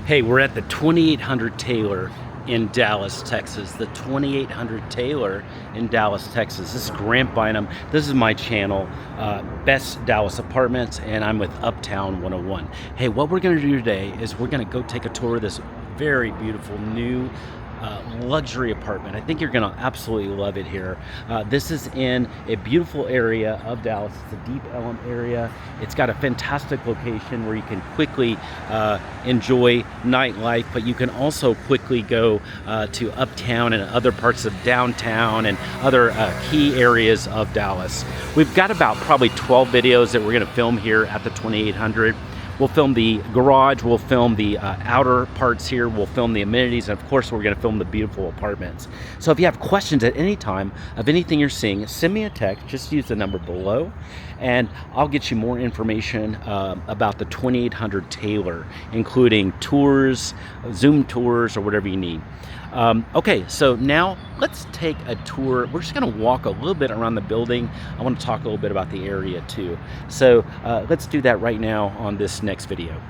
Hey, we're at the 2800 Taylor in Dallas, Texas. The 2800 Taylor in Dallas, Texas. This is Grant Bynum. This is my channel, Best Dallas Apartments, and I'm with Uptown 101. Hey, what we're gonna do today is we're gonna go take a tour of this very beautiful new luxury apartment. I think you're gonna absolutely love it here. This is in a beautiful area of Dallas. It's a Deep Ellum area. It's got a fantastic location where you can quickly enjoy nightlife, but you can also quickly go to Uptown and other parts of downtown and other key areas of Dallas. We've got about probably 12 videos that we're gonna film here at the 2800. We'll film the garage, we'll film the outer parts here, we'll film the amenities, and of course we're gonna film the beautiful apartments. So if you have questions at any time of anything you're seeing, send me a text, just use the number below, and I'll get you more information about the 2800 Taylor, including tours, Zoom tours, or whatever you need. Okay, so now let's take a tour. We're just gonna walk a little bit around the building. I wanna talk a little bit about the area too. So let's do that right now on this next video.